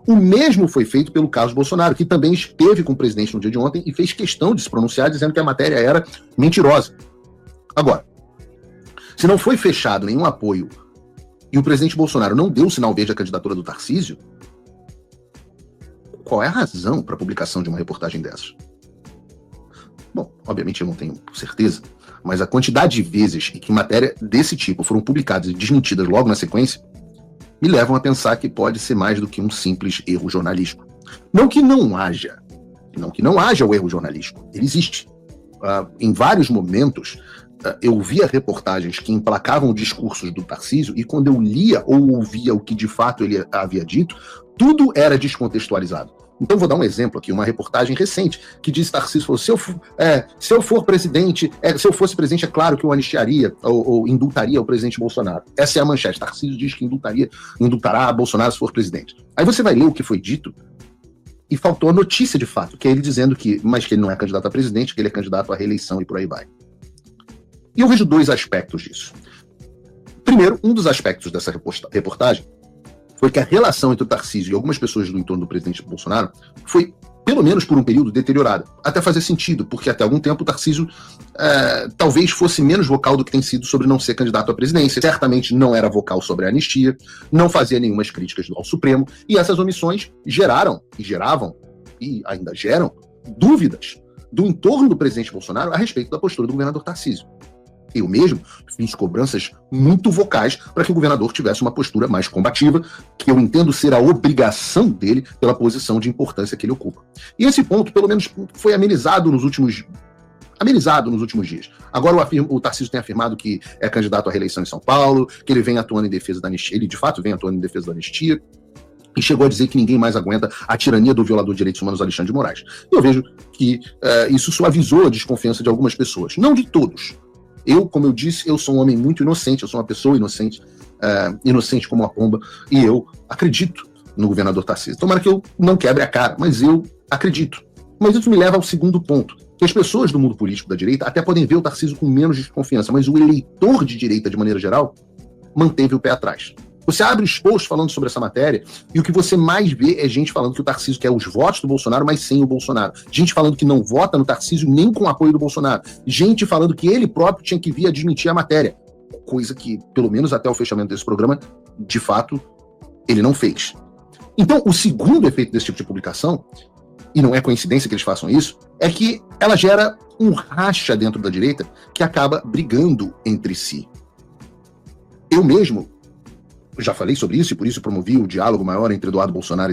O mesmo foi feito pelo Carlos Bolsonaro, que também esteve com o presidente no dia de ontem e fez questão de se pronunciar dizendo que a matéria era mentirosa. Agora, se não foi fechado nenhum apoio e o presidente Bolsonaro não deu o sinal verde à candidatura do Tarcísio, qual é a razão para a publicação de uma reportagem dessas? Bom, obviamente eu não tenho certeza, mas a quantidade de vezes em que matéria desse tipo foram publicadas e desmentidas logo na sequência me levam a pensar que pode ser mais do que um simples erro jornalístico. Não que não haja o erro jornalístico, ele existe. Em vários momentos, eu via reportagens que emplacavam discursos do Tarcísio e quando eu lia ou ouvia o que de fato ele havia dito, tudo era descontextualizado. Então vou dar um exemplo aqui, uma reportagem recente que diz Tarcísio falou, se eu for presidente, se eu fosse presidente, é claro que eu anistiaria ou indultaria o presidente Bolsonaro. Essa é a manchete. Tarcísio diz que indultará Bolsonaro se for presidente. Aí você vai ler o que foi dito e faltou a notícia de fato, que é ele dizendo que ele não é candidato a presidente, que ele é candidato à reeleição e por aí vai. E eu vejo dois aspectos disso. Primeiro, um dos aspectos dessa reportagem foi que a relação entre o Tarcísio e algumas pessoas do entorno do presidente Bolsonaro foi, pelo menos por um período, deteriorada. Até fazer sentido, porque até algum tempo o Tarcísio talvez fosse menos vocal do que tem sido sobre não ser candidato à presidência. Certamente não era vocal sobre a anistia, não fazia nenhumas críticas ao Supremo, e essas omissões geravam, e ainda geram, dúvidas do entorno do presidente Bolsonaro a respeito da postura do governador Tarcísio. Eu mesmo fiz cobranças muito vocais para que o governador tivesse uma postura mais combativa, que eu entendo ser a obrigação dele pela posição de importância que ele ocupa. E esse ponto, pelo menos, foi amenizado nos últimos dias. Agora o Tarcísio tem afirmado que é candidato à reeleição em São Paulo, que ele vem atuando em defesa da anistia, ele de fato vem atuando em defesa da anistia, e chegou a dizer que ninguém mais aguenta a tirania do violador de direitos humanos Alexandre de Moraes. Eu vejo que isso suavizou a desconfiança de algumas pessoas, não de todos. Como eu disse, eu sou um homem muito inocente, eu sou uma pessoa inocente, inocente como uma pomba, e eu acredito no governador Tarcísio. Tomara que eu não quebre a cara, mas eu acredito. Mas isso me leva ao segundo ponto, que as pessoas do mundo político da direita até podem ver o Tarcísio com menos desconfiança, mas o eleitor de direita, de maneira geral, manteve o pé atrás. Você abre os posts falando sobre essa matéria e o que você mais vê é gente falando que o Tarcísio quer os votos do Bolsonaro, mas sem o Bolsonaro. Gente falando que não vota no Tarcísio nem com o apoio do Bolsonaro. Gente falando que ele próprio tinha que vir a desmentir a matéria. Coisa que, pelo menos até o fechamento desse programa, de fato, ele não fez. Então, o segundo efeito desse tipo de publicação, e não é coincidência que eles façam isso, é que ela gera um racha dentro da direita que acaba brigando entre si. Eu mesmo já falei sobre isso e por isso promovi o diálogo maior entre Eduardo Bolsonaro